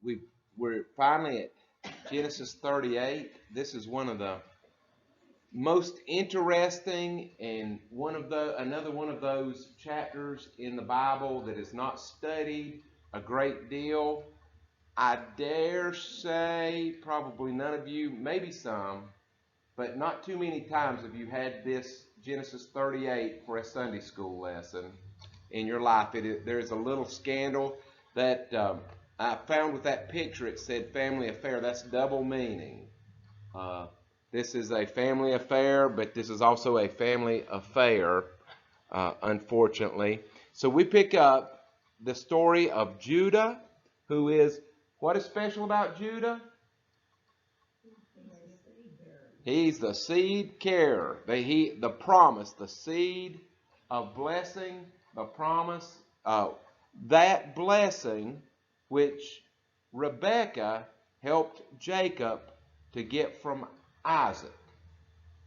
we're finally at Genesis 38. This is one of the most interesting and another one of those chapters in the Bible that is not studied a great deal. I dare say probably none of you, maybe some, but not too many times have you had this Genesis 38 for a Sunday school lesson in your life. There is a little scandal that I found with that picture. It said family affair. That's double meaning. This is a family affair, but this is also a family affair, unfortunately. So we pick up the story of Judah, who is, what is special about Judah? He's the seed carrier. The promise, the seed of blessing, the promise, that blessing which Rebekah helped Jacob to get from Isaac.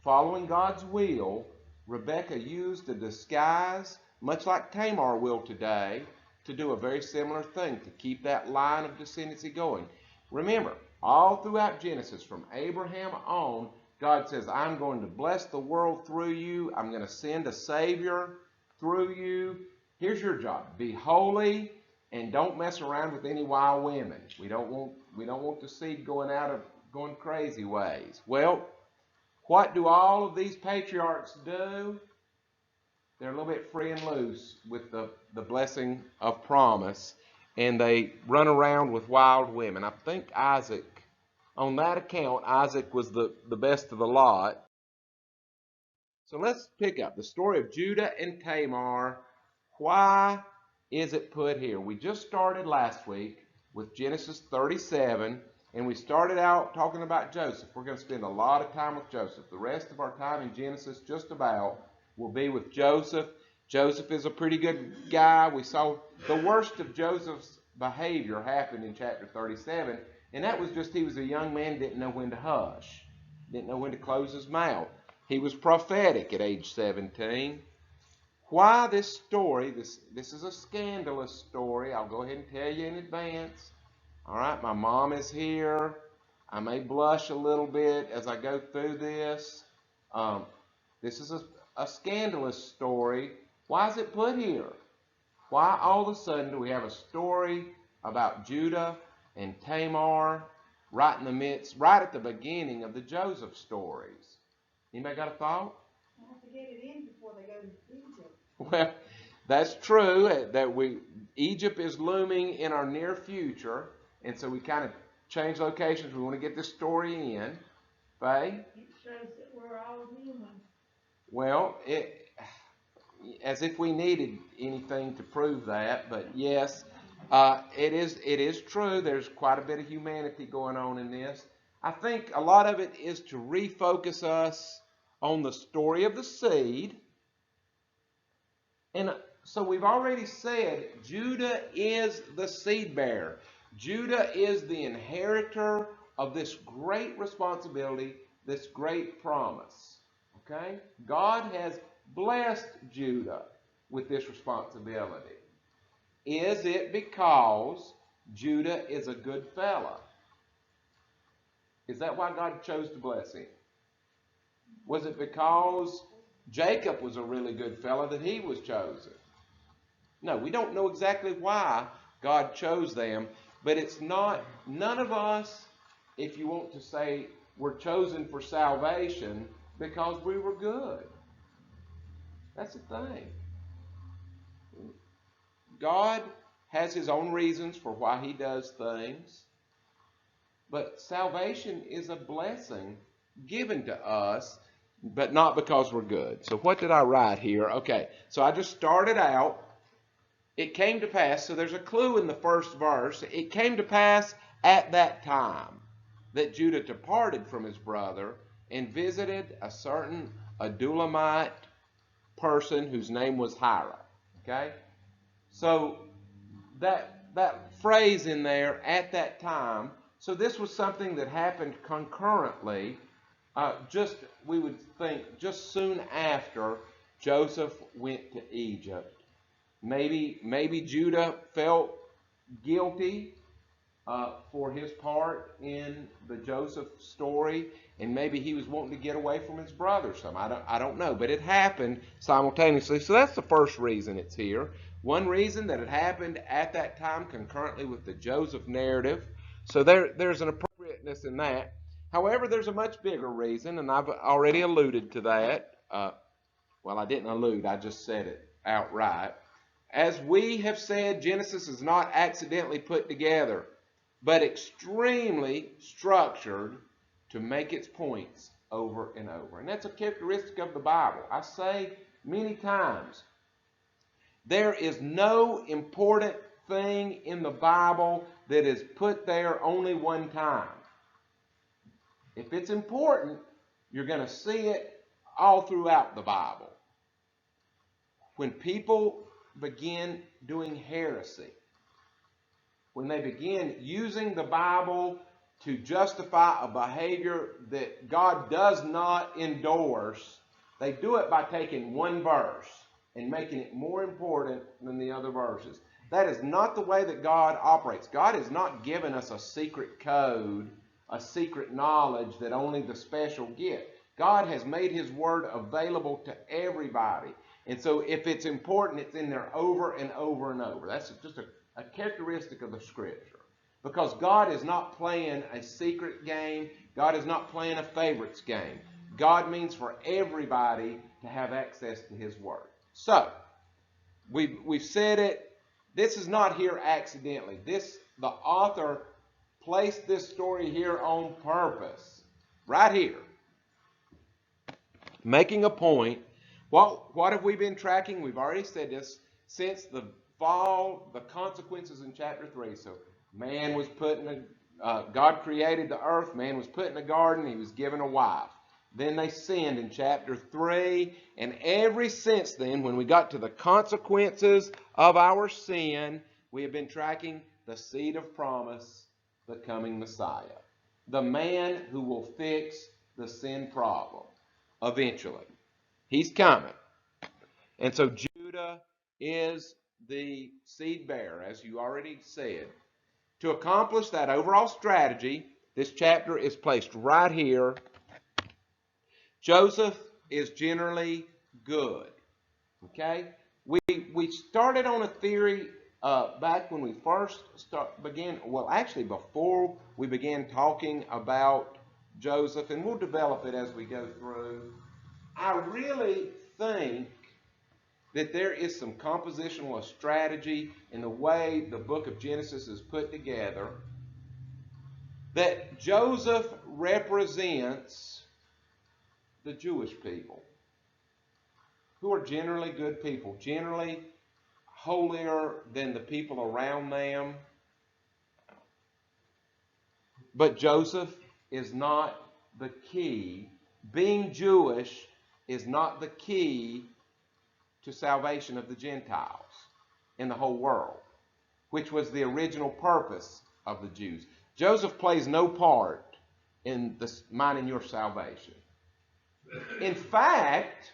Following God's will, Rebekah used a disguise, much like Tamar will today, to do a very similar thing, to keep that line of descendancy going. Remember, all throughout Genesis, from Abraham on, God says, I'm going to bless the world through you. I'm going to send a Savior through you. Here's your job. Be holy and don't mess around with any wild women. We don't want the seed going crazy ways. Well, what do all of these patriarchs do? They're a little bit free and loose with the blessing of promise, and they run around with wild women. I think Isaac, on that account, Isaac was the best of the lot. So let's pick up the story of Judah and Tamar. Why is it put here? We just started last week with Genesis 37, and we started out talking about Joseph. We're going to spend a lot of time with Joseph. The rest of our time in Genesis just about will be with Joseph. Joseph is a pretty good guy. We saw the worst of Joseph's behavior happen in chapter 37, and that was just he was a young man, didn't know when to hush, didn't know when to close his mouth. He was prophetic at age 17. Why this story? This is a scandalous story. I'll go ahead and tell you in advance. All right, my mom is here. I may blush a little bit as I go through this. This is a scandalous story. Why is it put here? Why all of a sudden do we have a story about Judah and Tamar right in the midst, right at the beginning of the Joseph stories? Anybody got a thought? They have to get it in before they go to Egypt. Well, that's true. Egypt is looming in our near future, and so we kind of change locations. We want to get this story in. Faye? It shows that we're all human. Well, as if we needed anything to prove that, but yes, it is true. There's quite a bit of humanity going on in this. I think a lot of it is to refocus us on the story of the seed. And so we've already said Judah is the seed bearer. Judah is the inheritor of this great responsibility, this great promise. Okay? God has blessed Judah with this responsibility. Is it because Judah is a good fella? Is that why God chose to bless him? Was it because Jacob was a really good fella that he was chosen? No, we don't know exactly why God chose them, but it's not, none of us, if you want to say, were chosen for salvation because we were good. That's the thing. God has his own reasons for why he does things, but salvation is a blessing given to us, but not because we're good. So what did I write here? Okay, so I just started out. It came to pass, so there's a clue in the first verse. It came to pass at that time that Judah departed from his brother and visited a certain Adulamite person whose name was Hira. Okay? So that phrase in there, at that time, so this was something that happened concurrently, we would think, just soon after Joseph went to Egypt. Maybe Judah felt guilty for his part in the Joseph story, and maybe he was wanting to get away from his brother some. I don't know, but it happened simultaneously. So that's the first reason it's here. One reason that it happened at that time concurrently with the Joseph narrative. So there's an appropriateness in that. However, there's a much bigger reason, and I've already alluded to that. Well, I didn't allude, I just said it outright. As we have said, Genesis is not accidentally put together, but extremely structured to make its points over and over. And that's a characteristic of the Bible. I say many times, there is no important thing in the Bible that is put there only one time. If it's important, you're going to see it all throughout the Bible. When people begin doing heresy, when they begin using the Bible to justify a behavior that God does not endorse, they do it by taking one verse and making it more important than the other verses. That is not the way that God operates. God has not given us a secret code, a secret knowledge that only the special get. God has made his word available to everybody. And so if it's important, it's in there over and over and over. That's just a characteristic of the Scripture. Because God is not playing a secret game. God is not playing a favorites game. God means for everybody to have access to his word. So, we've said it. This is not here accidentally. The author placed this story here on purpose. Right here. Making a point. What have we been tracking? We've already said this. Since the fall, the consequences in chapter 3. So man was put in God created the earth. Man was put in a garden. He was given a wife. Then they sinned in chapter 3. And ever since then, when we got to the consequences of our sin, we have been tracking the seed of promise, the coming Messiah. The man who will fix the sin problem eventually. He's coming. And so Judah is the seed bearer, as you already said. To accomplish that overall strategy, this chapter is placed right here. Joseph is generally good. Okay? We started on a theory back when we first began, well, actually before we began talking about Joseph, and we'll develop it as we go through. I really think that there is some compositional strategy in the way the book of Genesis is put together, that Joseph represents the Jewish people, who are generally good people, generally holier than the people around them. But Joseph is not the key. Being Jewish is not the key to salvation of the Gentiles in the whole world, which was the original purpose of the Jews. Joseph plays no part in mine and your salvation. In fact,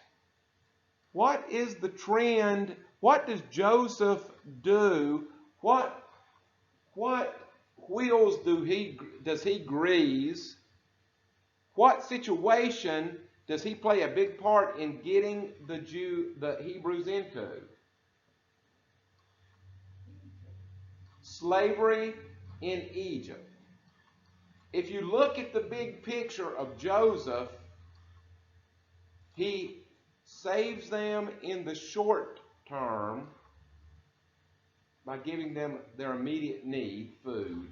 what is the trend? What does Joseph do? What wheels does he grease? What situation does he play a big part in getting the Hebrews into? Slavery in Egypt. If you look at the big picture of Joseph, he saves them in the short term by giving them their immediate need, food.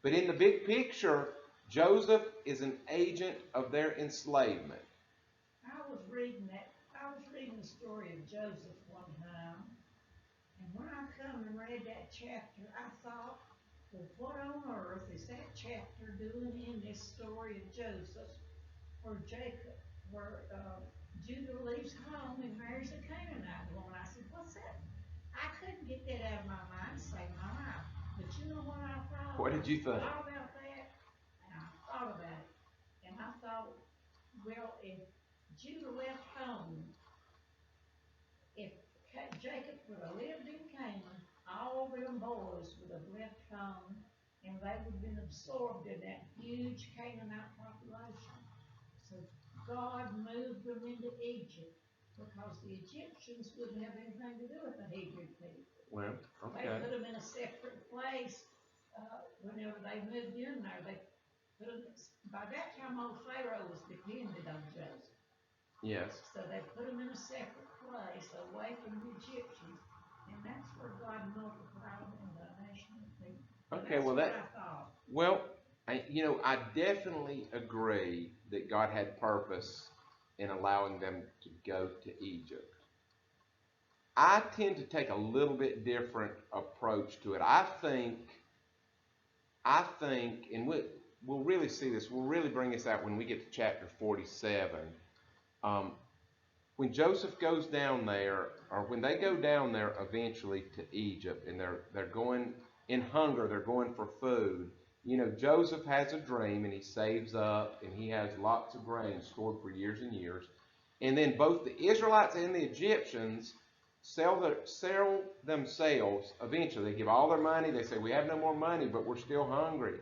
But in the big picture, Joseph is an agent of their enslavement. I was reading the story of Joseph one time, and when I come and read that chapter, I thought, well, what on earth is that chapter doing in this story of Joseph, where Judah leaves home and marries a Canaanite woman? I said, what's that? I couldn't get that out of my mind to save my life. But you know what I thought? What did you think? I thought about that, and I thought about it. And I thought, well, if Judah left home, if Jacob would have lived in Canaan, all them boys would have left home and they would have been absorbed in that huge Canaanite population. So God moved them into Egypt because the Egyptians wouldn't have anything to do with the Hebrew people. Well, They okay. put them in a separate place whenever they moved in there. They put them, by that time, old Pharaoh was dependent on Joseph. Yes. So they put them in a separate place away from the Egyptians. And that's where God multiplied them into a nation of people. Okay, That's well what I thought. well, I definitely agree that God had purpose in allowing them to go to Egypt. I tend to take a little bit different approach to it. I think, and we'll really see this. We'll really bring this out when we get to chapter 47. Um, when Joseph goes down there, or when they go down there eventually to Egypt, and they're going in hunger, they're going for food. Joseph has a dream, and he saves up, and he has lots of grain stored for years and years. And then both the Israelites and the Egyptians sell themselves eventually. They give all their money. They say, we have no more money, but we're still hungry.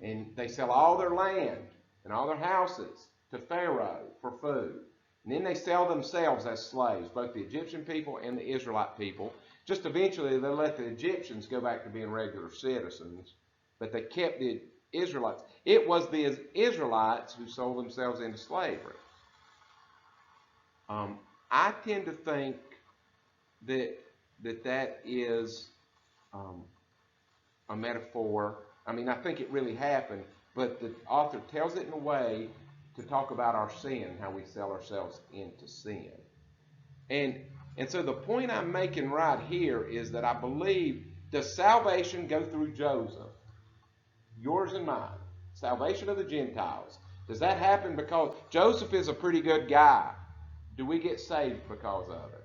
And they sell all their land and all their houses to Pharaoh for food. And then they sell themselves as slaves, both the Egyptian people and the Israelite people. Just eventually they'll let the Egyptians go back to being regular citizens, but they kept the Israelites. It was the Israelites who sold themselves into slavery. I tend to think that is a metaphor. I mean, I think it really happened, but the author tells it in a way to talk about our sin, how we sell ourselves into sin. And so the point I'm making right here is that I believe, does salvation go through Joseph? Yours and mine. Salvation of the Gentiles. Does that happen because Joseph is a pretty good guy? Do we get saved because of it?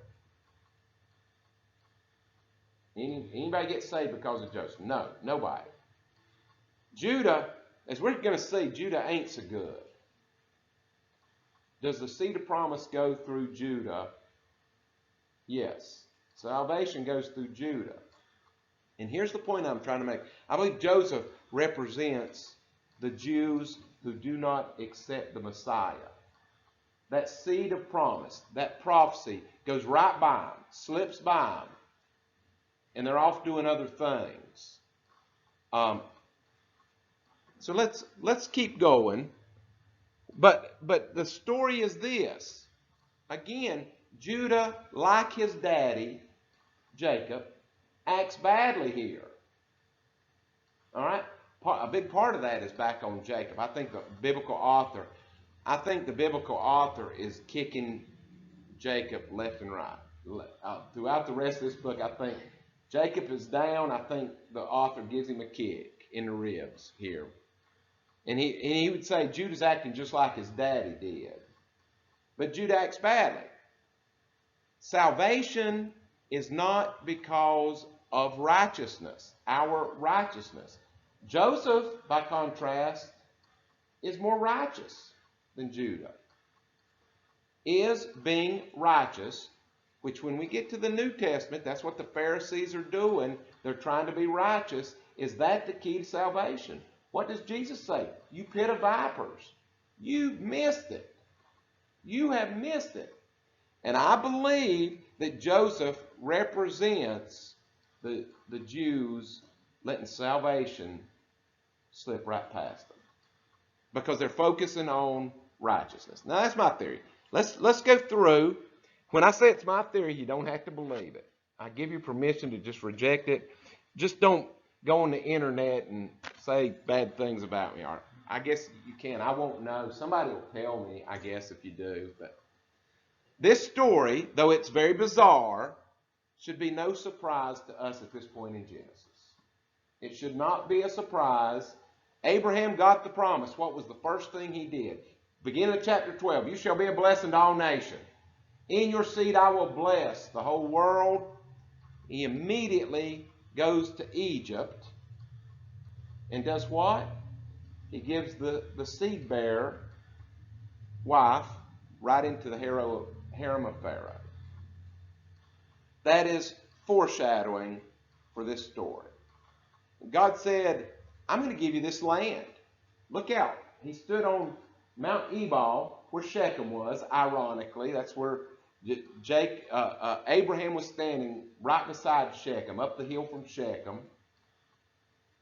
Anybody get saved because of Joseph? No, nobody. Judah, as we're going to see, Judah ain't so good. Does the seed of promise go through Judah? Yes. Salvation goes through Judah. And here's the point I'm trying to make. I believe Joseph represents the Jews who do not accept the Messiah. That seed of promise, that prophecy goes right by them, slips by them, and they're off doing other things. So let's keep going. But the story is this. Again, Judah, like his daddy, Jacob, acts badly here. All right? A big part of that is back on Jacob. I think the biblical author is kicking Jacob left and right. Throughout the rest of this book, I think Jacob is down. I think the author gives him a kick in the ribs here. And he would say Judah's acting just like his daddy did. But Judah acts badly. Salvation is not because of righteousness, our righteousness. Joseph, by contrast, is more righteous than Judah. Is being righteous, which when we get to the New Testament, that's what the Pharisees are doing. They're trying to be righteous. Is that the key to salvation? What does Jesus say? You pit of vipers. You missed it. You have missed it. And I believe that Joseph represents the Jews letting salvation slip right past them, because they're focusing on righteousness. Now that's my theory. Let's go through. When I say it's my theory, you don't have to believe it. I give you permission to just reject it. Just don't go on the internet and say bad things about me. I guess you can. I won't know. Somebody will tell me, I guess, if you do. But this story, though it's very bizarre, should be no surprise to us at this point in Genesis. It should not be a surprise. Abraham got the promise. What was the first thing he did? Beginning of chapter 12. You shall be a blessing to all nations. In your seed I will bless the whole world. He immediately goes to Egypt and does what? He gives the seed bearer wife right into the harem of Pharaoh. That is foreshadowing for this story. God said, I'm going to give you this land. Look out. He stood on Mount Ebal, where Shechem was, ironically. That's where Abraham was standing right beside Shechem, up the hill from Shechem.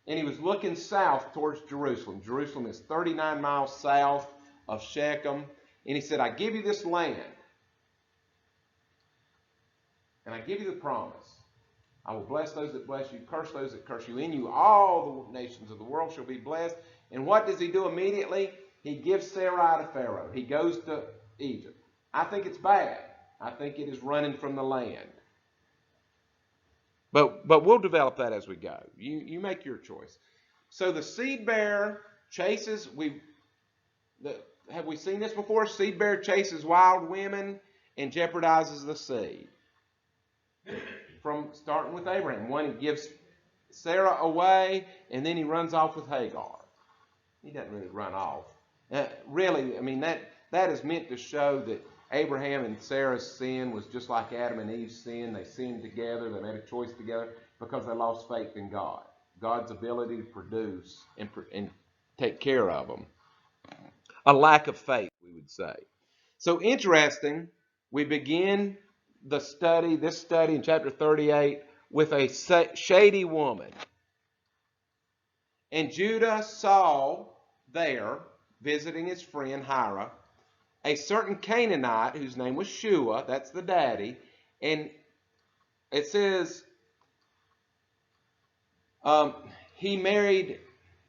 And he was looking south towards Jerusalem. Jerusalem is 39 miles south of Shechem. And he said, I give you this land. And I give you the promise. I will bless those that bless you, curse those that curse you. In you all the nations of the world shall be blessed. And what does he do immediately? He gives Sarai to Pharaoh. He goes to Egypt. I think it's bad. I think it is running from the land. But we'll develop that as we go. You make your choice. So the seed bearer chases. Have we seen this before? Seed bearer chases wild women and jeopardizes the seed. From starting with Abraham. One, he gives Sarah away, and then he runs off with Hagar. He doesn't really run off. Really, I mean, that is meant to show that Abraham and Sarah's sin was just like Adam and Eve's sin. They sinned together. They made a choice together because they lost faith in God. God's ability to produce and take care of them. A lack of faith, we would say. So interesting, we begin this study in chapter 38 with a shady woman. And Judah saw there, visiting his friend Hira, a certain Canaanite whose name was Shua, that's the daddy, and it says he married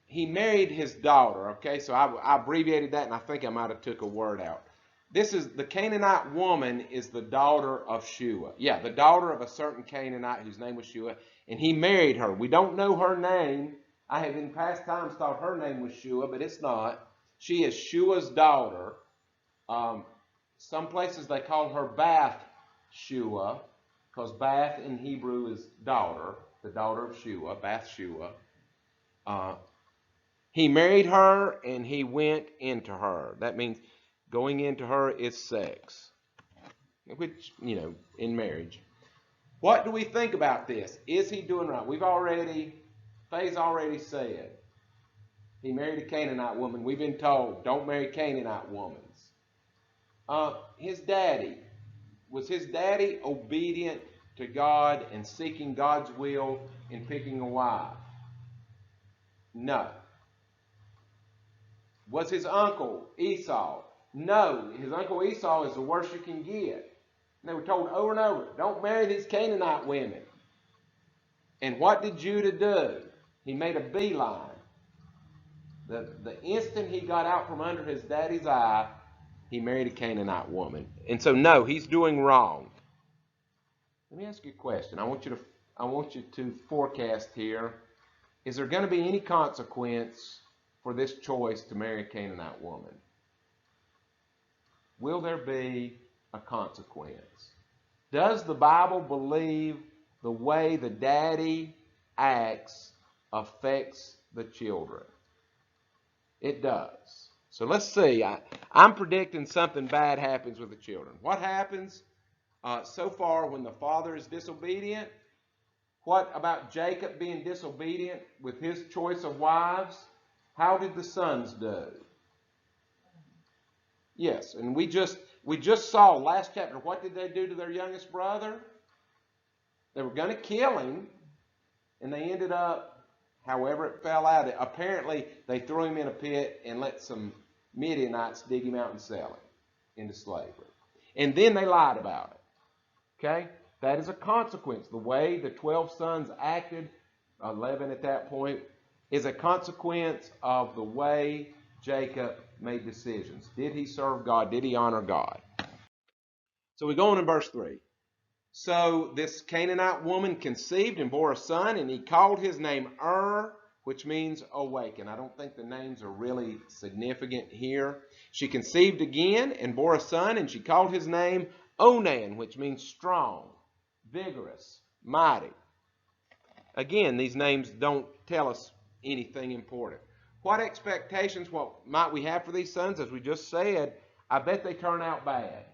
his daughter. Okay, so I abbreviated that, and I think I might have took a word out. This is the Canaanite woman is the daughter of Shua. Yeah, the daughter of a certain Canaanite whose name was Shua, and he married her. We don't know her name. I have in past times thought her name was Shua, but it's not. She is Shua's daughter. Some places they call her Bath Shua, because Bath in Hebrew is daughter, the daughter of Shua, Bath Shua. He married her and he went into her. That means going into her is sex, which, in marriage. What do we think about this? Is he doing right? Faye's already said he married a Canaanite woman. We've been told, don't marry Canaanite women. Was his daddy obedient to God and seeking God's will in picking a wife? No. Was his uncle Esau? No. His uncle Esau is the worst you can get. And they were told over and over, don't marry these Canaanite women. And what did Judah do? He made a beeline. The instant he got out from under his daddy's eye, he married a Canaanite woman. And so, no, he's doing wrong. Let me ask you a question. I want you to forecast here. Is there going to be any consequence for this choice to marry a Canaanite woman? Will there be a consequence? Does the Bible believe the way the daddy acts affects the children? It does. So let's see. I'm predicting something bad happens with the children. What happens so far when the father is disobedient? What about Jacob being disobedient with his choice of wives? How did the sons do? Yes, and we just saw last chapter, what did they do to their youngest brother? They were going to kill him, and they ended up, however it fell out, apparently they threw him in a pit and let some Midianites dig him out and sell him into slavery. And then they lied about it. Okay? That is a consequence. The way the 12 sons acted, 11 at that point, is a consequence of the way Jacob made decisions. Did he serve God? Did he honor God? So we go on in verse 3. So this Canaanite woman conceived and bore a son, and he called his name which means awaken. I don't think the names are really significant here. She conceived again and bore a son, and she called his name Onan, which means strong, vigorous, mighty. Again, these names don't tell us anything important. What expectations, what might we have for these sons? As we just said, I bet they turn out bad.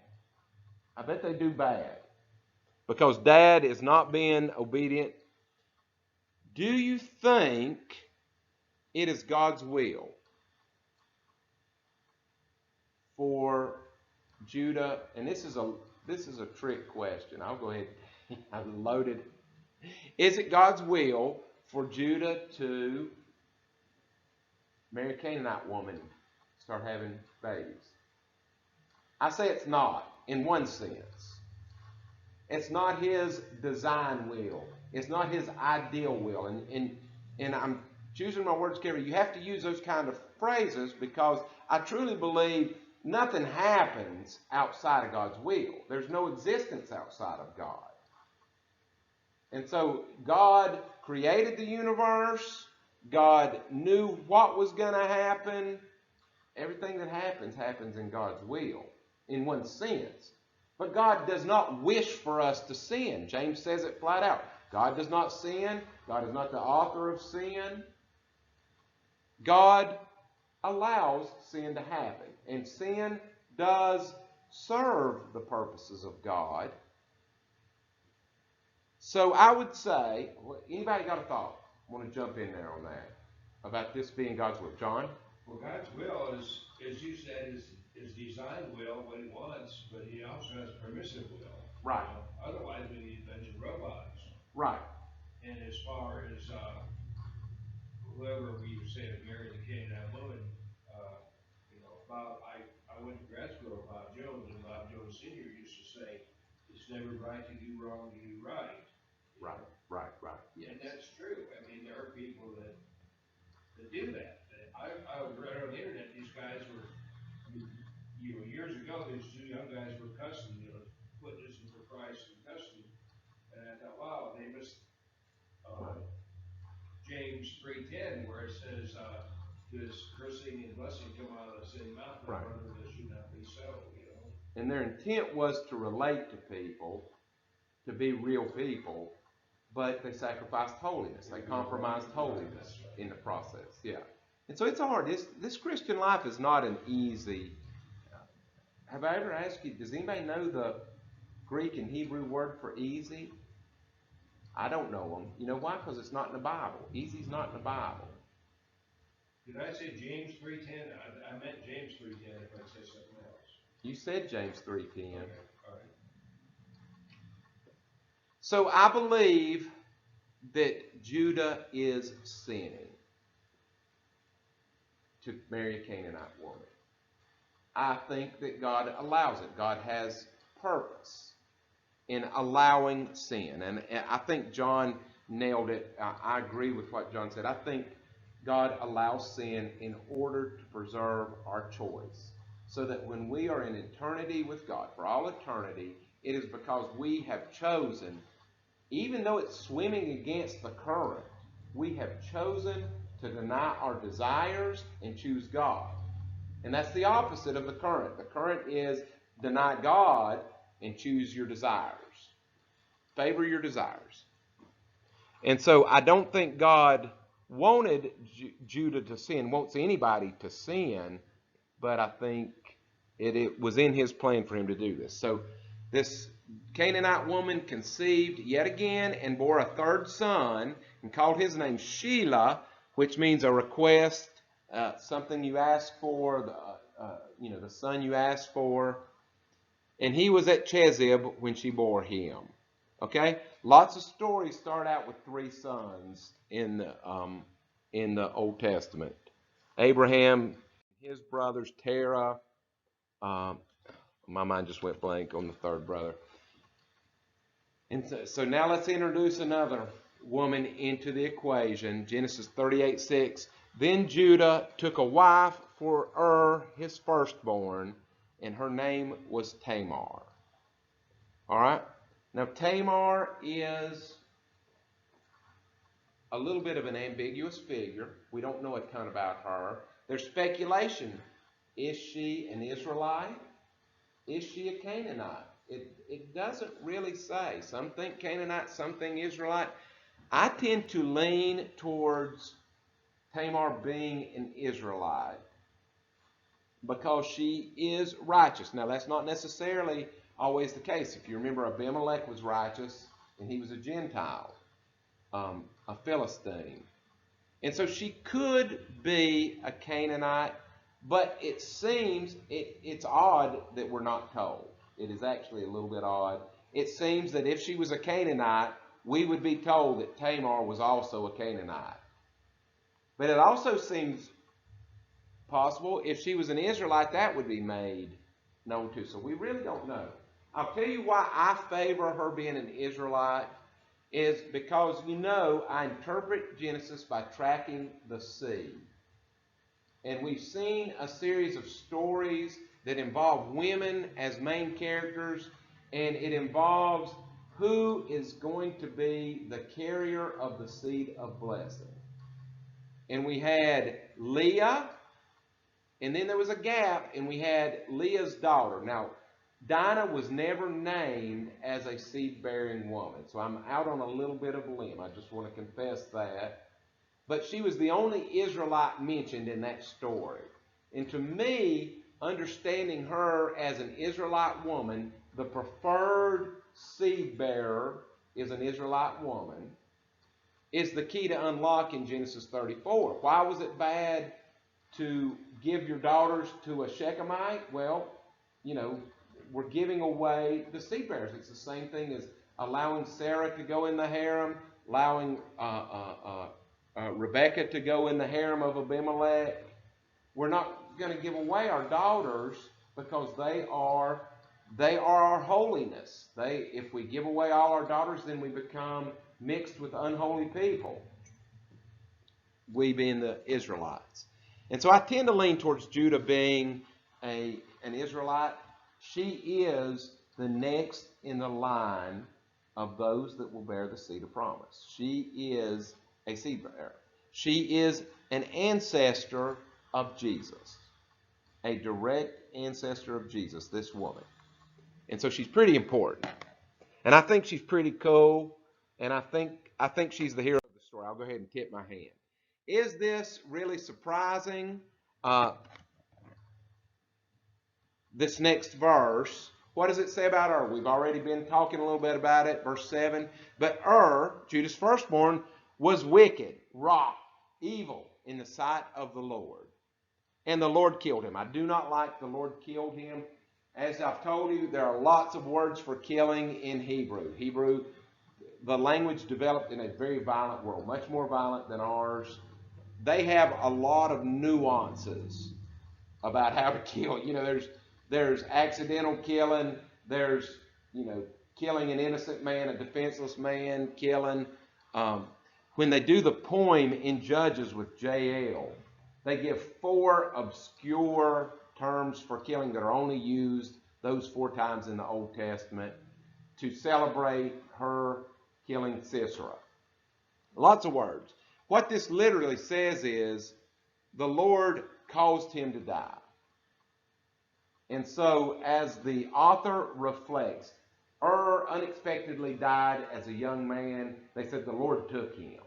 I bet they do bad. Because dad is not being obedient. Do you think it is God's will for Judah, and this is a trick question. I'll go ahead. I've loaded. Is it God's will for Judah to marry a Canaanite woman, start having babies? I say it's not, in one sense. It's not his design will. It's not his ideal will. And I'm choosing my words carefully. You have to use those kind of phrases because I truly believe nothing happens outside of God's will. There's no existence outside of God. And so God created the universe. God knew what was going to happen. Everything that happens in God's will, in one sense. But God does not wish for us to sin. James says it flat out. God does not sin. God is not the author of sin. God allows sin to happen. And sin does serve the purposes of God. So I would say, anybody got a thought? I want to jump in there on that, about this being God's will. John? Well, God's will is, as you said, is design will, what he wants, but he also has permissive will. Right. Otherwise, we need a bunch of robots. Right. And as far as whoever we say to marry the Canaanite woman, Bob, I went to grad school with Bob Jones, and Bob Jones Sr. used to say, it's never right to do wrong to do right. Right. Yes. And that's true. I mean, there are people that do that. I read on the internet, these guys were, years ago, these two young guys were cussing, witnessing for Christ and cussing. And I thought, wow, they missed James 3:10, where it says, does cursing and blessing come out of the same mouth? Right. Brother, that should not be so, And their intent was to relate to people, to be real people, but they sacrificed holiness. They compromised holiness in the process. Yeah. And so it's hard. This Christian life is not an easy. Have I ever asked you, does anybody know the Greek and Hebrew word for easy? I don't know them. You know why? Because it's not in the Bible. Easy's not in the Bible. Did I say James 3:10? I meant James 3:10 if I said something else. You said James 3:10. Okay. All right. So I believe that Judah is sinning to marry a Canaanite woman. I think that God allows it. God has purpose in allowing sin. And I think John nailed it. I agree with what John said. I think God allows sin in order to preserve our choice. So that when we are in eternity with God, for all eternity, it is because we have chosen, even though it's swimming against the current, we have chosen to deny our desires and choose God. And that's the opposite of the current. The current is deny God and choose your desires. Favor your desires. And so I don't think God wanted Judah to sin, wants anybody to sin, but I think it was in his plan for him to do this. So this Canaanite woman conceived yet again and bore a third son and called his name Shelah, which means a request, something you ask for, the son you asked for. And he was at Chezib when she bore him. Okay? Lots of stories start out with three sons in the Old Testament. Abraham, his brothers, Terah. My mind just went blank on the third brother. And so now let's introduce another woman into the equation. Genesis 38:6. Then Judah took a wife for his firstborn, and her name was Tamar. All right? Now Tamar is a little bit of an ambiguous figure. We don't know a ton about her. There's speculation. Is she an Israelite? Is she a Canaanite? It doesn't really say. Some think Canaanite, some think Israelite. I tend to lean towards Tamar being an Israelite because she is righteous. Now, that's not necessarily always the case. If you remember, Abimelech was righteous, and he was a Gentile, a Philistine. And so she could be a Canaanite, but it seems it's odd that we're not told. It is actually a little bit odd. It seems that if she was a Canaanite, we would be told that Tamar was also a Canaanite. But it also seems possible if she was an Israelite, that would be made known too. So we really don't know. I'll tell you why I favor her being an Israelite is because, I interpret Genesis by tracking the seed. And we've seen a series of stories that involve women as main characters, and it involves who is going to be the carrier of the seed of blessing. And we had Leah, and then there was a gap, and we had Leah's daughter. Now, Dinah was never named as a seed-bearing woman, so I'm out on a little bit of a limb. I just want to confess that. But she was the only Israelite mentioned in that story. And to me, understanding her as an Israelite woman, the preferred seed-bearer is an Israelite woman, is the key to unlocking Genesis 34. Why was it bad to give your daughters to a Shechemite? Well, we're giving away the seed bearers. It's the same thing as allowing Sarah to go in the harem, allowing Rebecca to go in the harem of Abimelech. We're not going to give away our daughters because they are our holiness. If we give away all our daughters, then we become mixed with unholy people. We being the Israelites. And so I tend to lean towards Judah being an Israelite. She is the next in the line of those that will bear the seed of promise. She is a seed bearer. She is an ancestor of Jesus. A direct ancestor of Jesus, this woman. And so she's pretty important. And I think she's pretty cool. And I think she's the hero of the story. I'll go ahead and tip my hand. Is this really surprising? This next verse, what does it say about her? We've already been talking a little bit about it. Verse 7. But Judah's firstborn, was wicked, wroth, evil in the sight of the Lord. And the Lord killed him. I do not like the Lord killed him. As I've told you, there are lots of words for killing in Hebrew. The language developed in a very violent world, much more violent than ours. They have a lot of nuances about how to kill. There's accidental killing. There's, killing an innocent man, a defenseless man, killing. When they do the poem in Judges with Jael, they give 4 obscure terms for killing that are only used those 4 times in the Old Testament to celebrate her killing Sisera. Lots of words. What this literally says is the Lord caused him to die. And so as the author reflects, unexpectedly died as a young man. They said the Lord took him.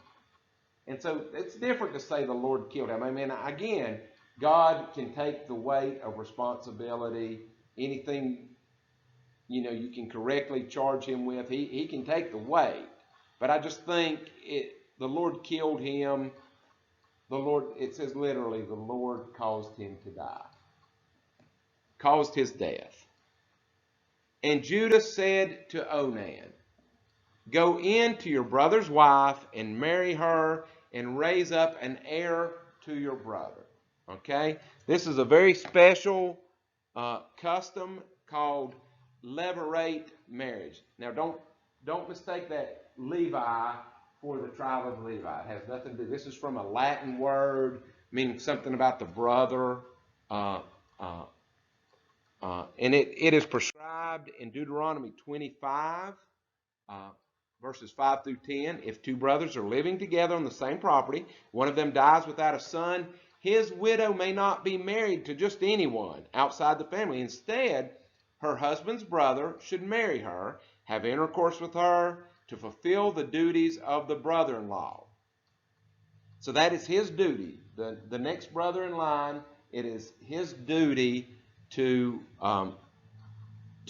And so it's different to say the Lord killed him. I mean, again, God can take the weight of responsibility. Anything, you can correctly charge him with, he can take the weight. But I just think the Lord killed him. It says literally, the Lord caused him to die. Caused his death. And Judah said to Onan, go in to your brother's wife and marry her and raise up an heir to your brother. Okay? This is a very special custom called levirate marriage. Now, don't mistake that Levi for the tribe of Levi. It has nothing to do. This is from a Latin word meaning something about the brother. And it is prescribed in Deuteronomy 25, verses 5 through 10. If 2 brothers are living together on the same property, one of them dies without a son, his widow may not be married to just anyone outside the family. Instead, her husband's brother should marry her, have intercourse with her, to fulfill the duties of the brother-in-law. So that is his duty. The next brother in line, it is his duty to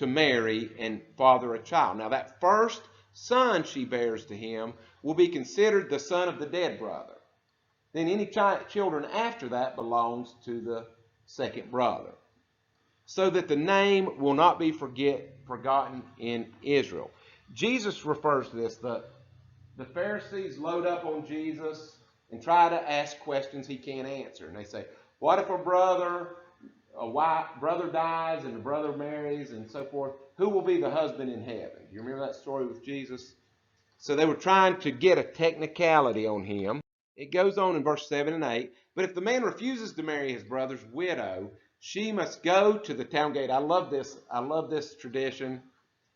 marry and father a child. Now that first son she bears to him will be considered the son of the dead brother. then any children after that belongs to the second brother, so that the name will not be forgotten in Israel. Jesus refers to this. The Pharisees load up on Jesus and try to ask questions he can't answer. And they say, what if a brother dies and the brother marries and so forth? Who will be the husband in heaven? Do you remember that story with Jesus? So they were trying to get a technicality on him. It goes on in verse 7 and 8. But if the man refuses to marry his brother's widow, she must go to the town gate. I love this tradition.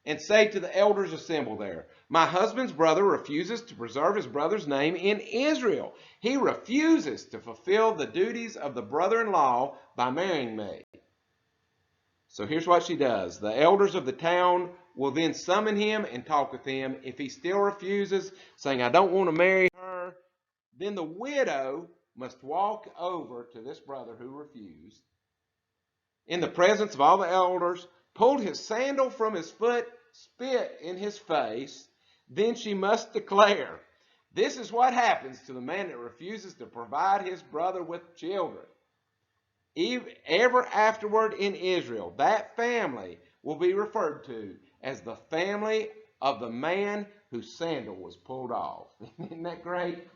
And say to the elders assembled there, my husband's brother refuses to preserve his brother's name in Israel. He refuses to fulfill the duties of the brother-in-law by marrying me. So here's what she does. The elders of the town will then summon him and talk with him. If he still refuses, saying, I don't want to marry her, then the widow must walk over to this brother who refused, in the presence of all the elders, pulled his sandal from his foot, spit in his face. Then she must declare, this is what happens to the man that refuses to provide his brother with children. Ever afterward in Israel, that family will be referred to as the family of the man whose sandal was pulled off. Isn't that great?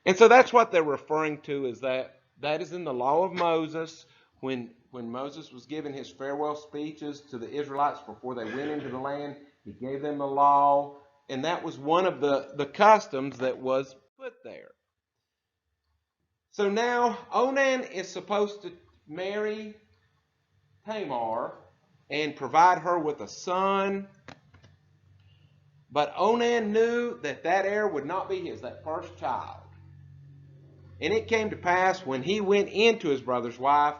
And so that's what they're referring to, is that is in the law of Moses. When Moses was giving his farewell speeches to the Israelites before they went into the land, he gave them the law, and that was one of the customs that was put there. So now Onan is supposed to marry Tamar and provide her with a son, but Onan knew that heir would not be his, that first child. And it came to pass when he went into his brother's wife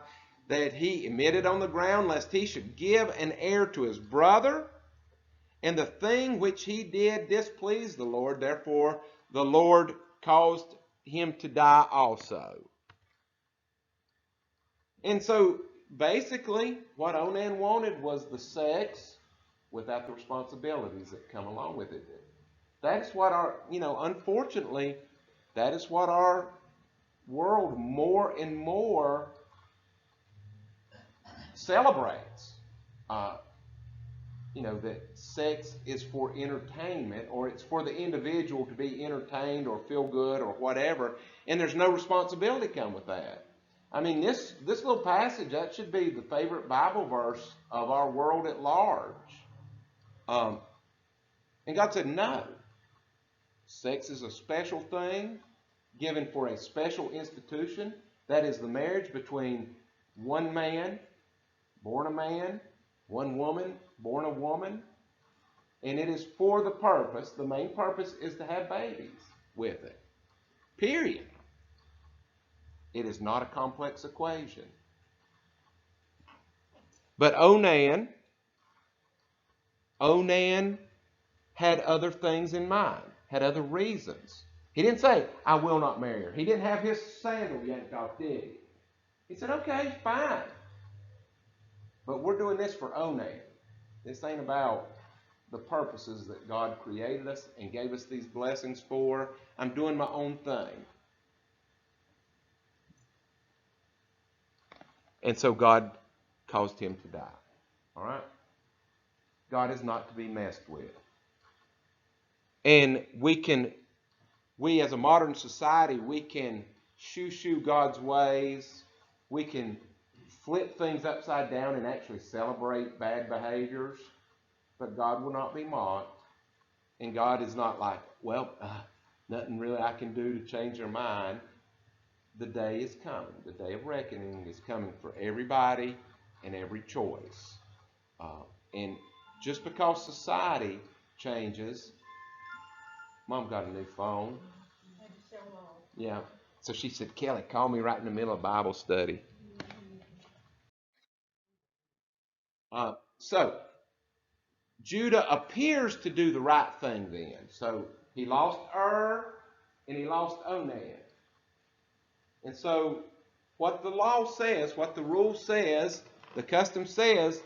that he emitted on the ground, lest he should give an heir to his brother. And the thing which he did displeased the Lord. Therefore the Lord caused him to die also. And so basically what Onan wanted was the sex without the responsibilities that come along with it. That is what unfortunately, that is what our world more and more celebrates. That sex is for entertainment, or it's for the individual to be entertained or feel good or whatever, and there's no responsibility come with that. I mean, this little passage, that should be the favorite Bible verse of our world at large. And God said, no. Sex is a special thing given for a special institution. That is the marriage between one man, born a man, one woman, born a woman. And it is for the purpose, the main purpose is to have babies with it. Period. It is not a complex equation. But Onan had other things in mind, had other reasons. He didn't say, I will not marry her. He didn't have his sandal yanked off, did he? He said, okay, fine. But we're doing this for Onan. This ain't about the purposes that God created us and gave us these blessings for. I'm doing my own thing. And so God caused him to die. All right? God is not to be messed with. And we as a modern society, we can shoo God's ways. We can flip things upside down and actually celebrate bad behaviors. But God will not be mocked. And God is not like, nothing really I can do to change their mind. The day is coming. The day of reckoning is coming for everybody and every choice. And just because society changes, Mom got a new phone. Yeah. So she said, Kelly, call me right in the middle of Bible study. So Judah appears to do the right thing then. So he lost and he lost Onan. And so what the law says, what the rule says, the custom says,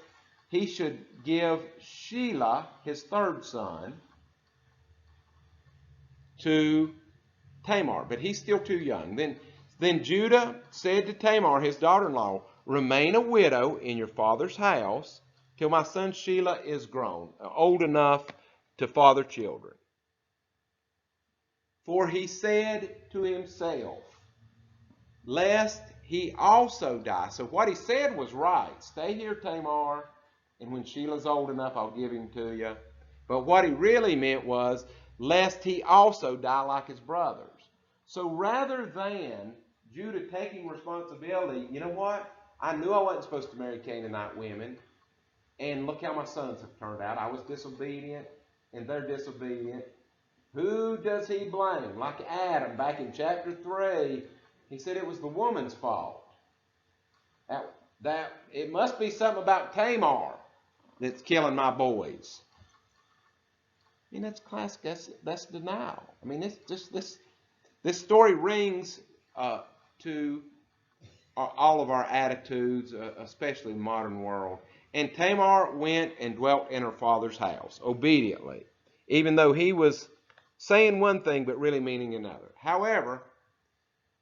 he should give Shelah, his third son, to Tamar, but he's still too young. Then Judah said to Tamar, his daughter-in-law, remain a widow in your father's house till my son Shelah is grown, old enough to father children. For he said to himself, lest he also die. So what he said was right. Stay here, Tamar, and when Shelah's old enough, I'll give him to you. But what he really meant was, lest he also die like his brothers. So rather than Judah taking responsibility, you know what? I knew I wasn't supposed to marry Canaanite women, and look how my sons have turned out. I was disobedient, and they're disobedient. Who does he blame? Like Adam back in chapter 3, he said it was the woman's fault. That it must be something about Tamar that's killing my boys. I mean, that's classic. That's denial. I mean, this story rings to all of our attitudes, especially in the modern world. And Tamar went and dwelt in her father's house obediently, even though he was saying one thing but really meaning another. However,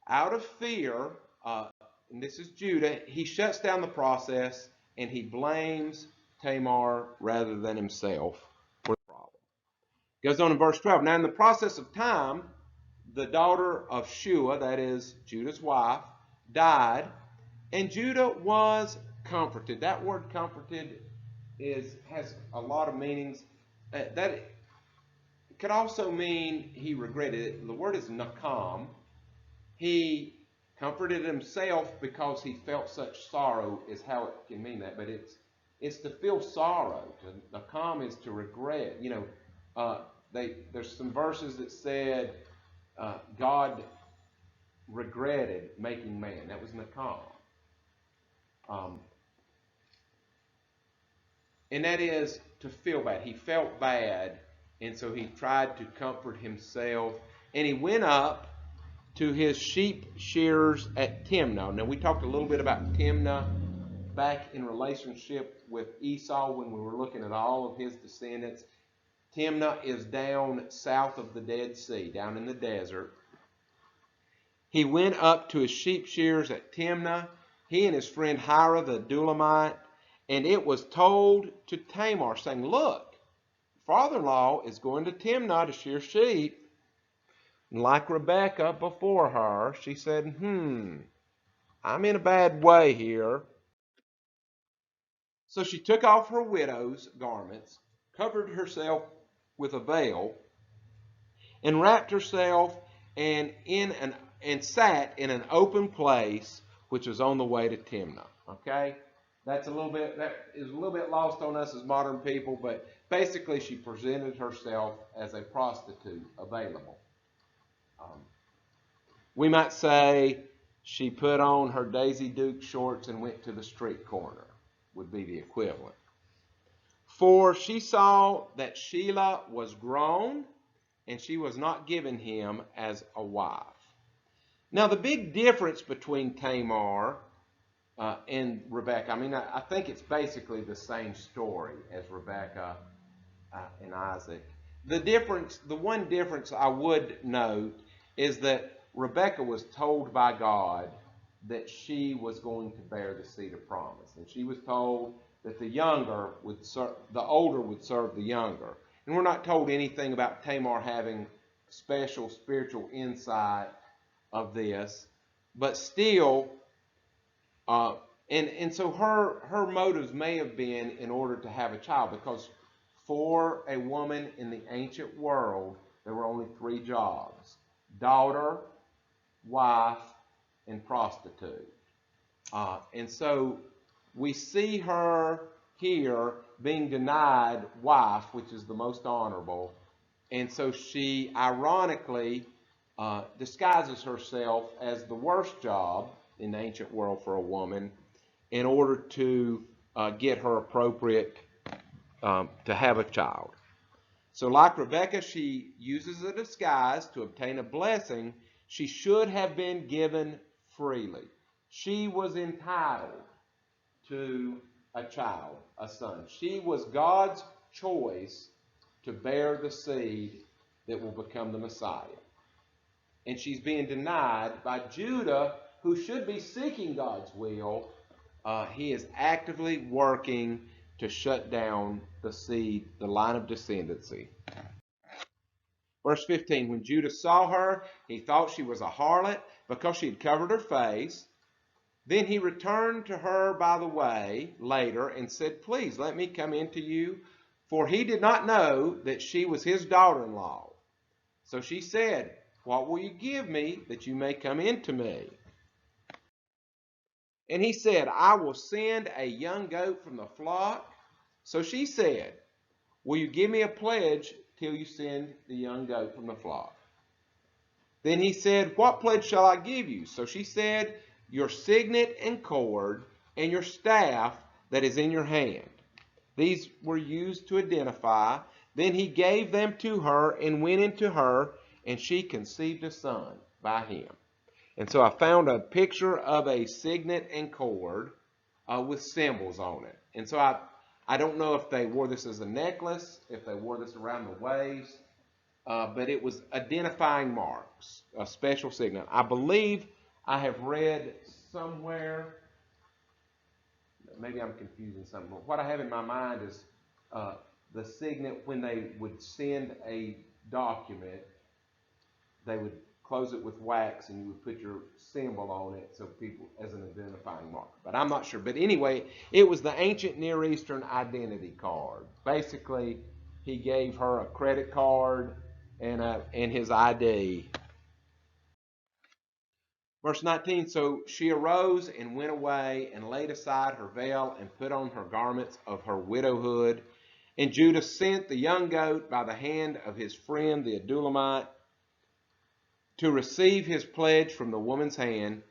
out of fear, and this is Judah, he shuts down the process and he blames Tamar rather than himself for the problem. Goes on in verse 12. Now in the process of time, the daughter of Shua, that is Judah's wife, died, and Judah was comforted. That word comforted has a lot of meanings. That could also mean he regretted it. The word is nakam. He comforted himself because he felt such sorrow, is how it can mean that. But it's to feel sorrow. To nakam is to regret. You know, there's some verses that said God regretted making man. That was nakam. And that is to feel bad. He felt bad, and so he tried to comfort himself. And he went up to his sheep shearers at Timnah. Now, we talked a little bit about Timnah back in relationship with Esau when we were looking at all of his descendants. Timnah is down south of the Dead Sea, down in the desert. He went up to his sheep shearers at Timnah, he and his friend Hira the Adullamite, and it was told to Tamar, saying, look, father-in-law is going to Timnah to shear sheep. And like Rebekah before her, she said, I'm in a bad way here. So she took off her widow's garments, covered herself with a veil, and wrapped herself and sat in an open place which was on the way to Timnah. Okay? That is a little bit lost on us as modern people, but basically she presented herself as a prostitute available. We might say she put on her Daisy Duke shorts and went to the street corner, would be the equivalent. For she saw that Shelah was grown, and she was not given him as a wife. Now, the big difference between Tamar and Rebekah, I mean, I think it's basically the same story as Rebekah and Isaac. The one difference I would note is that Rebekah was told by God that she was going to bear the seed of promise. And she was told that the older would serve the younger. And we're not told anything about Tamar having special spiritual insight of this, but still, and so her motives may have been in order to have a child, because for a woman in the ancient world, there were only 3 jobs: daughter, wife, and prostitute. And so we see her here being denied wife, which is the most honorable. And so she ironically disguises herself as the worst job in the ancient world for a woman in order to get her appropriate to have a child. So like Rebekah, she uses a disguise to obtain a blessing she should have been given freely. She was entitled to a child, a son. She was God's choice to bear the seed that will become the Messiah. and she's being denied by Judah, who should be seeking God's will. He is actively working to shut down the seed, the line of descendancy. Verse 15, when Judah saw her, he thought she was a harlot because she had covered her face. Then he returned to her by the way later and said, please let me come in to you. For he did not know that she was his daughter-in-law. So she said, what will you give me that you may come in to me? And he said, I will send a young goat from the flock. So she said, will you give me a pledge till you send the young goat from the flock? Then he said, what pledge shall I give you? So she said, your signet and cord and your staff that is in your hand. These were used to identify. Then he gave them to her and went into her, and she conceived a son by him. And so I found a picture of a signet and cord with symbols on it. And so I don't know if they wore this as a necklace, if they wore this around the waist, but it was identifying marks, a special signet. I believe I have read somewhere, maybe I'm confusing something, but what I have in my mind is the signet, when they would send a document, they would close it with wax and you would put your symbol on it so people as an identifying mark. But I'm not sure. But anyway, it was the ancient Near Eastern identity card. Basically, he gave her a credit card and his ID. Verse 19, so she arose and went away and laid aside her veil and put on her garments of her widowhood. And Judah sent the young goat by the hand of his friend the Adullamite to receive his pledge from the woman's hand,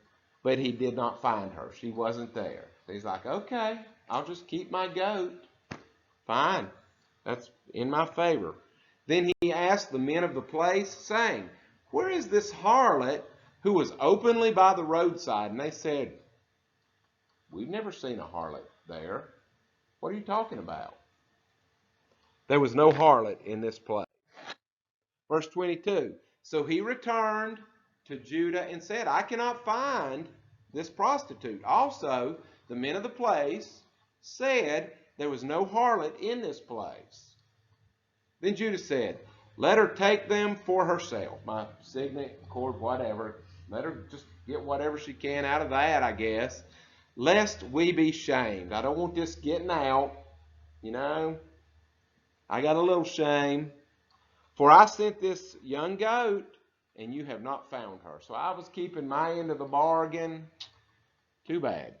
but he did not find her. She wasn't there. So he's like, okay, I'll just keep my goat. Fine. That's in my favor. Then he asked the men of the place, saying, where is this harlot who was openly by the roadside? And they said, we've never seen a harlot there. What are you talking about? There was no harlot in this place. Verse 22, so he returned to Judah and said, I cannot find this prostitute. Also, the men of the place said there was no harlot in this place. Then Judah said, let her take them for herself. My signet, cord, whatever. Let her just get whatever she can out of that, I guess. Lest we be shamed. I don't want this getting out. You know, I got a little shame. For I sent this young goat, and you have not found her. So I was keeping my end of the bargain. Too bad.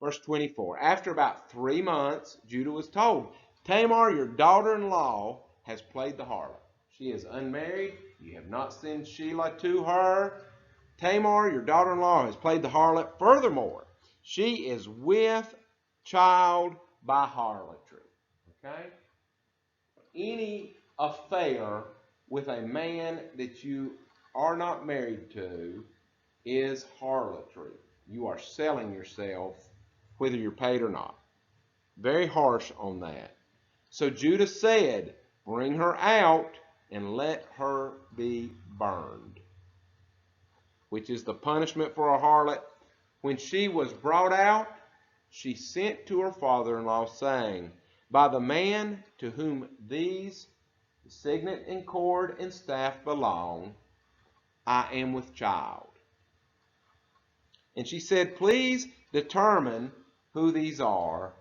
Verse 24. After about 3 months, Judah was told, Tamar, your daughter-in-law, has played the harlot. She is unmarried. You have not sent Shelah to her. Tamar, your daughter-in-law, has played the harlot. Furthermore, she is with child by harlotry. Okay? Any affair with a man that you are not married to is harlotry. You are selling yourself whether you're paid or not. Very harsh on that. So Judah said, bring her out and let her be burned, which is the punishment for a harlot. When she was brought out, she sent to her father-in-law, saying, by the man to whom these signet and cord and staff belong, I am with child. And she said, please determine who these are,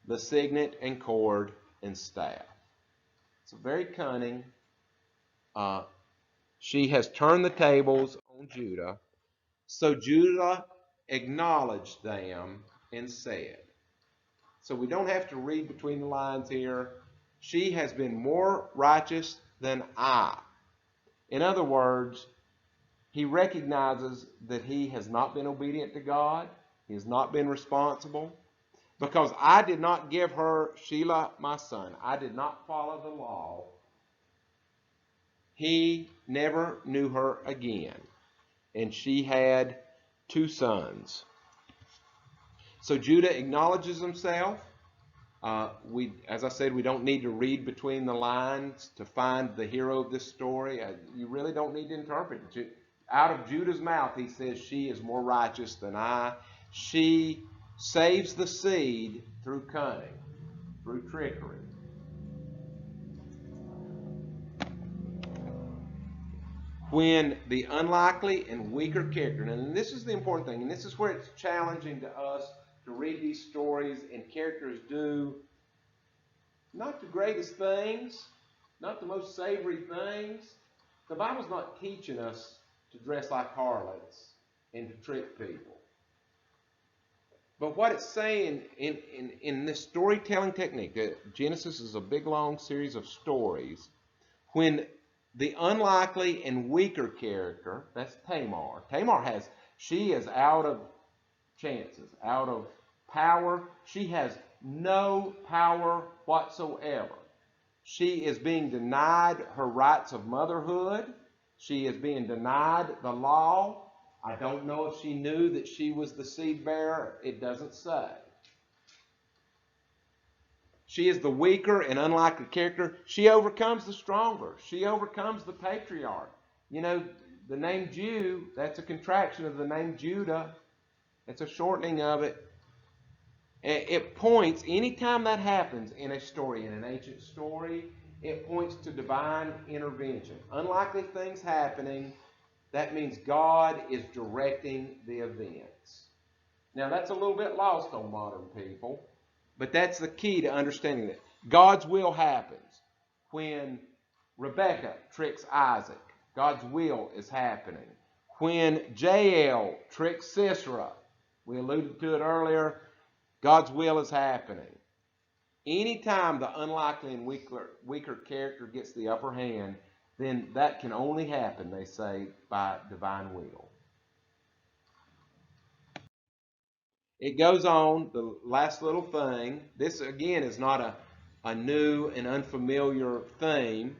the signet and cord and staff. It's very cunning. She has turned the tables on Judah. So Judah acknowledged them and said, so we don't have to read between the lines here, she has been more righteous than I. In other words, he recognizes that he has not been obedient to God. He has not been responsible. Because I did not give her Shelah, my son. I did not follow the law. He never knew her again. And she had 2 sons. So Judah acknowledges himself. As I said, we don't need to read between the lines to find the hero of this story. You really don't need to interpret it. Out of Judah's mouth, he says, she is more righteous than I. She saves the seed through cunning, through trickery. When the unlikely and weaker character, and this is the important thing, and this is where it's challenging to us to read these stories, and characters do not the greatest things, not the most savory things. The Bible's not teaching us to dress like harlots and to trick people. But what it's saying in this storytelling technique, that Genesis is a big long series of stories, when the unlikely and weaker character, that's Tamar. She is out of chances, out of power. She has no power whatsoever. She is being denied her rights of motherhood. She is being denied the law. I don't know if she knew that she was the seed bearer. It doesn't say. She is the weaker and unlikely character. She overcomes the stronger. She overcomes the patriarch. You know, the name Jew, that's a contraction of the name Judah. It's a shortening of it. It points, anytime that happens in a story, in an ancient story, it points to divine intervention. Unlikely things happening, that means God is directing the events. Now, that's a little bit lost on modern people, but that's the key to understanding that. God's will happens. When Rebekah tricks Isaac, God's will is happening. When Jael tricks Sisera, we alluded to it earlier, God's will is happening. Anytime the unlikely and weaker character gets the upper hand, then that can only happen, they say, by divine will. It goes on, the last little thing. This, again, is not a new and unfamiliar theme.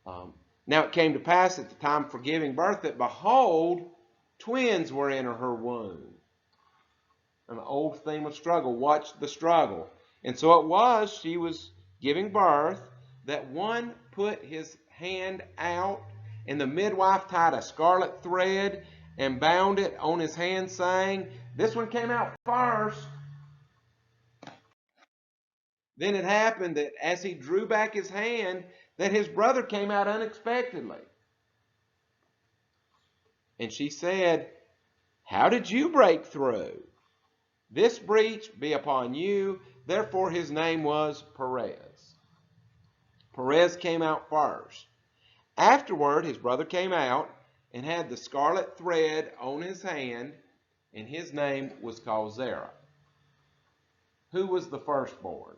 Now it came to pass at the time for giving birth that, behold, twins were in her womb. An old theme of struggle. Watch the struggle. And so it was, she was giving birth, that one put his hand out, and the midwife tied a scarlet thread and bound it on his hand, saying, this one came out first. Then it happened that as he drew back his hand, that his brother came out unexpectedly. And she said, how did you break through? This breach be upon you. Therefore his name was Perez. Perez came out first. Afterward his brother came out and had the scarlet thread on his hand, and his name was called Zerah. Who was the firstborn?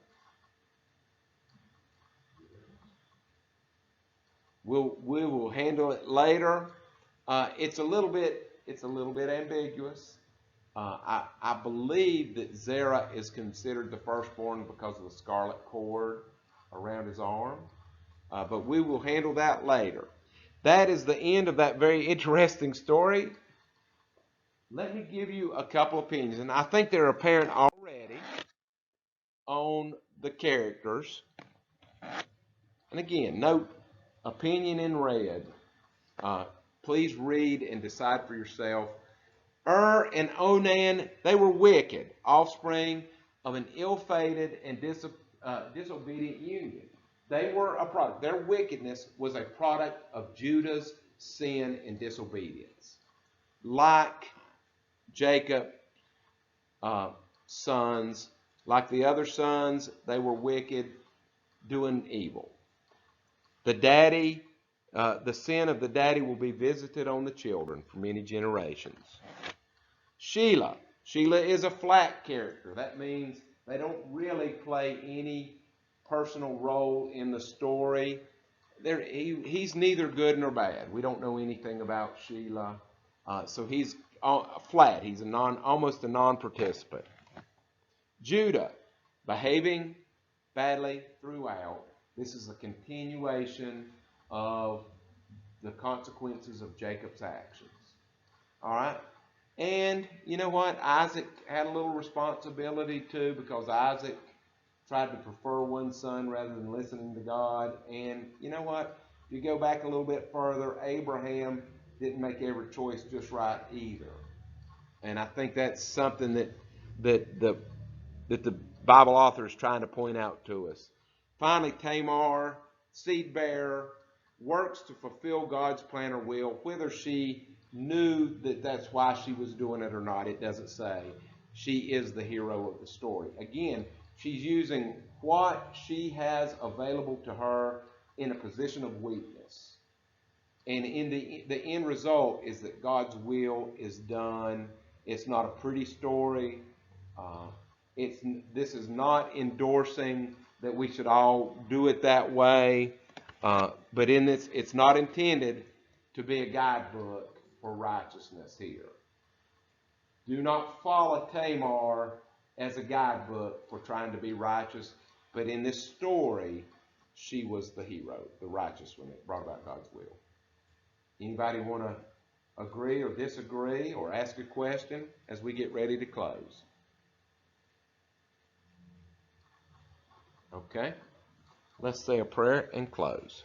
We will handle it later. It's a little bit ambiguous. I believe that Zerah is considered the firstborn because of the scarlet cord around his arm. But we will handle that later. That is the end of that very interesting story. Let me give you a couple opinions, and I think they're apparent already on the characters. And again, note opinion in red. Please read and decide for yourself. And Onan, they were wicked, offspring of an ill-fated and disobedient union. They were a product. Their wickedness was a product of Judah's sin and disobedience. Like Jacob's sons, like the other sons, they were wicked, doing evil. The sin of the daddy will be visited on the children for many generations. Sheila is a flat character. That means they don't really play any personal role in the story. He's neither good nor bad. We don't know anything about Sheila. So he's flat. He's almost a non-participant. Judah, behaving badly throughout. This is a continuation of the consequences of Jacob's actions. All right? And you know what? Isaac had a little responsibility too, because Isaac tried to prefer one son rather than listening to God. And you know what? If you go back a little bit further, Abraham didn't make every choice just right either. And I think that's something that the that the Bible author is trying to point out to us. Finally, Tamar, seed bearer, works to fulfill God's plan or will. Whether she knew that that's why she was doing it or not, it doesn't say. She is the hero of the story. Again, she's using what she has available to her in a position of weakness. And in the end result is that God's will is done. It's not a pretty story. Uh, this is not endorsing that we should all do it that way. But in this, it's not intended to be a guidebook for righteousness here. Do not follow Tamar as a guidebook for trying to be righteous. But in this story, she was the hero, the righteous one that brought about God's will. Anybody want to agree or disagree or ask a question as we get ready to close? Okay, let's say a prayer and close.